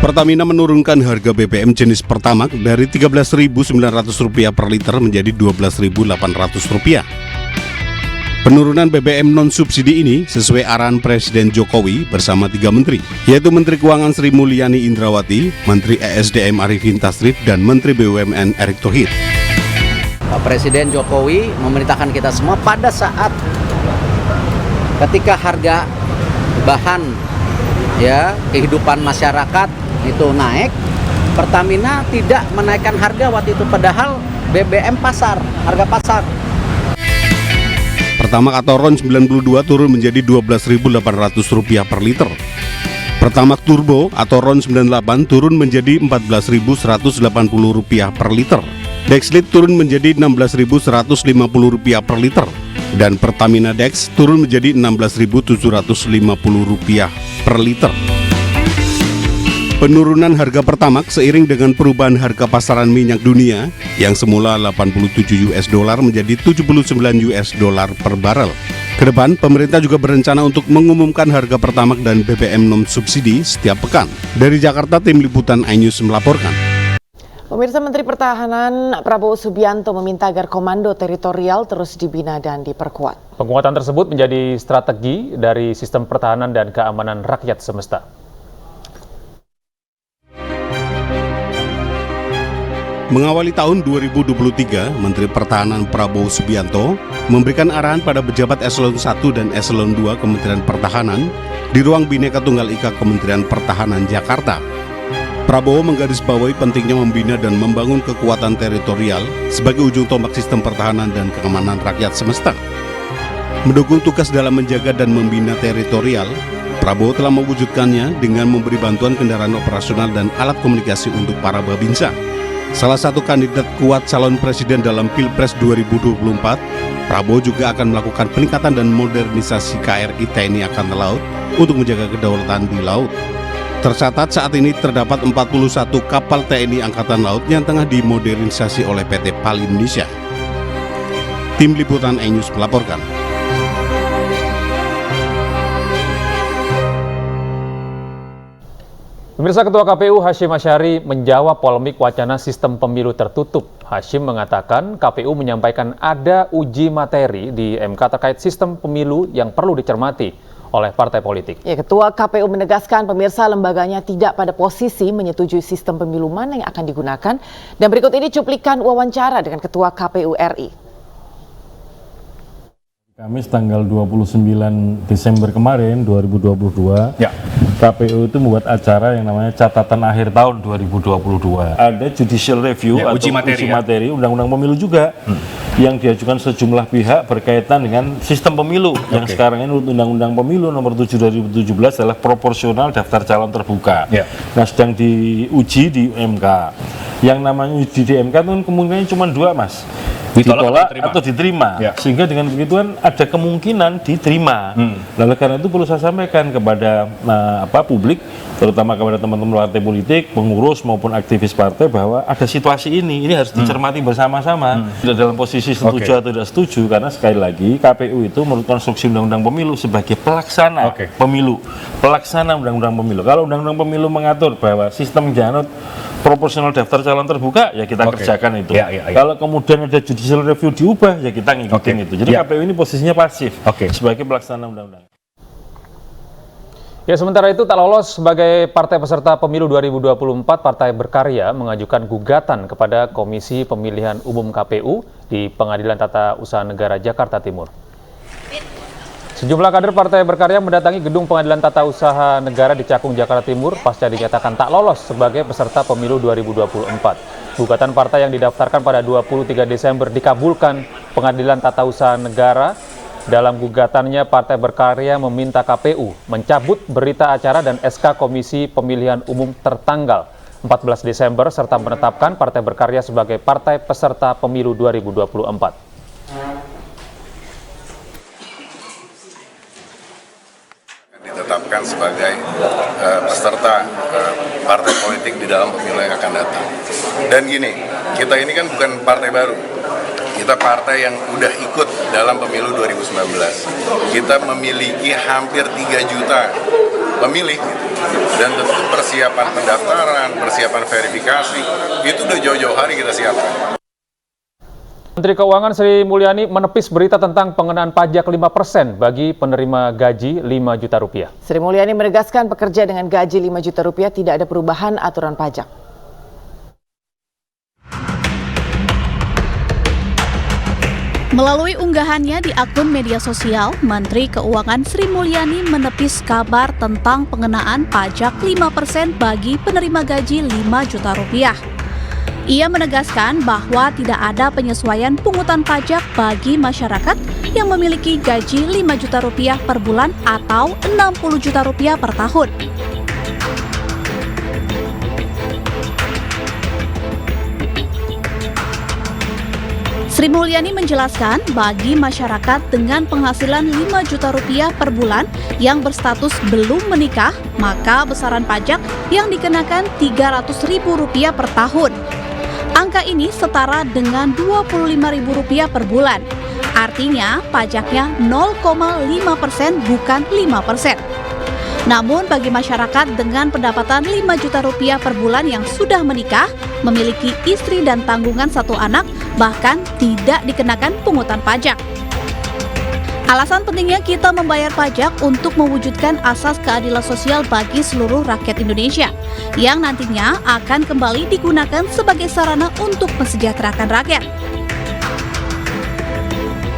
Pertamina menurunkan harga BBM jenis Pertamax dari Rp13.900 per liter menjadi Rp12.800. Penurunan BBM non-subsidi ini sesuai arahan Presiden Jokowi bersama 3 menteri, yaitu Menteri Keuangan Sri Mulyani Indrawati, Menteri ESDM Arifin Tasrif, dan Menteri BUMN Erick Thohir. Pak Presiden Jokowi memerintahkan kita semua pada saat ketika harga bahan kehidupan masyarakat itu naik, Pertamina tidak menaikkan harga waktu itu, padahal BBM pasar, harga pasar. Pertamax atau RON 92 turun menjadi Rp12.800 per liter. Pertamax Turbo atau RON 98 turun menjadi Rp14.180 per liter. Dexlit turun menjadi Rp16.150 per liter. Dan Pertamina Dex turun menjadi Rp16.750 per liter. Penurunan harga Pertamax seiring dengan perubahan harga pasaran minyak dunia yang semula $87 menjadi $79 per barel. Kedepan, pemerintah juga berencana untuk mengumumkan harga Pertamax dan BBM non-subsidi setiap pekan. Dari Jakarta, Tim Liputan iNews melaporkan. Pemirsa, Menteri Pertahanan Prabowo Subianto meminta agar komando teritorial terus dibina dan diperkuat. Penguatan tersebut menjadi strategi dari sistem pertahanan dan keamanan rakyat semesta. Mengawali tahun 2023, Menteri Pertahanan Prabowo Subianto memberikan arahan pada pejabat Eselon 1 dan Eselon 2 Kementerian Pertahanan di ruang Bhinneka Tunggal Ika Kementerian Pertahanan Jakarta. Prabowo menggarisbawahi pentingnya membina dan membangun kekuatan teritorial sebagai ujung tombak sistem pertahanan dan keamanan rakyat semesta. Mendukung tugas dalam menjaga dan membina teritorial, Prabowo telah mewujudkannya dengan memberi bantuan kendaraan operasional dan alat komunikasi untuk para babinsa. Salah satu kandidat kuat calon presiden dalam Pilpres 2024, Prabowo juga akan melakukan peningkatan dan modernisasi KRI TNI Angkatan Laut untuk menjaga kedaulatan di laut. Tercatat saat ini terdapat 41 kapal TNI Angkatan Laut yang tengah dimodernisasi oleh PT PAL Indonesia. Tim Liputan iNews melaporkan. Pemirsa, Ketua KPU Hasyim Asyari menjawab polemik wacana sistem pemilu tertutup. Hasyim mengatakan KPU menyampaikan ada uji materi di MK terkait sistem pemilu yang perlu dicermati oleh partai politik. Ya, Ketua KPU menegaskan pemirsa lembaganya tidak pada posisi menyetujui sistem pemilu mana yang akan digunakan. Dan berikut ini cuplikan wawancara dengan Ketua KPU RI. Kamis tanggal 29 Desember kemarin 2022, KPU itu membuat acara yang namanya catatan akhir tahun 2022. Ada judicial review atau uji materi undang-undang pemilu juga yang diajukan sejumlah pihak berkaitan dengan sistem pemilu yang sekarang ini undang-undang pemilu nomor 7 2017 adalah proporsional daftar calon terbuka. Nah, sedang diuji di MK. Yang namanya uji di MK itu kemungkinannya cuma dua, Mas. Ditolak atau diterima, sehingga dengan begituan ada kemungkinan diterima. Lalu karena itu perlu saya sampaikan kepada publik, terutama kepada teman-teman partai politik, pengurus maupun aktivis partai, bahwa ada situasi ini harus dicermati bersama-sama. Tidak dalam posisi setuju atau tidak setuju, karena sekali lagi KPU itu menurut konstruksi undang-undang pemilu sebagai pelaksana pemilu, pelaksana undang-undang pemilu. Kalau undang-undang pemilu mengatur bahwa sistem janut proporsional daftar calon terbuka, ya kita kerjakan itu. Kalau kemudian ada judicial review diubah, ya kita ngikutin itu. Jadi KPU ini posisinya pasif sebagai pelaksana undang-undang. Ya, sementara itu tak lolos sebagai partai peserta pemilu 2024, Partai Berkarya mengajukan gugatan kepada Komisi Pemilihan Umum KPU di Pengadilan Tata Usaha Negara Jakarta Timur. Sejumlah kader Partai Berkarya mendatangi gedung Pengadilan Tata Usaha Negara di Cakung, Jakarta Timur pasca dinyatakan tak lolos sebagai peserta pemilu 2024. Gugatan partai yang didaftarkan pada 23 Desember dikabulkan Pengadilan Tata Usaha Negara. Dalam gugatannya, Partai Berkarya meminta KPU mencabut berita acara dan SK Komisi Pemilihan Umum tertanggal 14 Desember serta menetapkan Partai Berkarya sebagai partai peserta pemilu 2024. Ditetapkan sebagai peserta partai politik di dalam pemilu yang akan datang. Dan gini, kita ini kan bukan partai baru. Kita partai yang udah ikut dalam pemilu 2019. Kita memiliki hampir 3 juta pemilih. Dan tentu persiapan pendaftaran, persiapan verifikasi, itu udah jauh-jauh hari kita siapkan. Menteri Keuangan Sri Mulyani menepis berita tentang pengenaan pajak 5% bagi penerima gaji 5 juta rupiah. Sri Mulyani menegaskan pekerja dengan gaji 5 juta rupiah tidak ada perubahan aturan pajak. Melalui unggahannya di akun media sosial, Menteri Keuangan Sri Mulyani menepis kabar tentang pengenaan pajak 5% bagi penerima gaji 5 juta rupiah. Ia menegaskan bahwa tidak ada penyesuaian pungutan pajak bagi masyarakat yang memiliki gaji 5 juta rupiah per bulan atau 60 juta rupiah per tahun. Sri Mulyani menjelaskan bagi masyarakat dengan penghasilan 5 juta rupiah per bulan yang berstatus belum menikah, maka besaran pajak yang dikenakan Rp300.000 per tahun. Angka ini setara dengan Rp25.000 per bulan. Artinya pajaknya 0,5% bukan 5%. Namun bagi masyarakat dengan pendapatan 5 juta rupiah per bulan yang sudah menikah, memiliki istri dan tanggungan 1 anak, bahkan tidak dikenakan pungutan pajak. Alasan pentingnya kita membayar pajak untuk mewujudkan asas keadilan sosial bagi seluruh rakyat Indonesia, yang nantinya akan kembali digunakan sebagai sarana untuk mensejahterakan rakyat.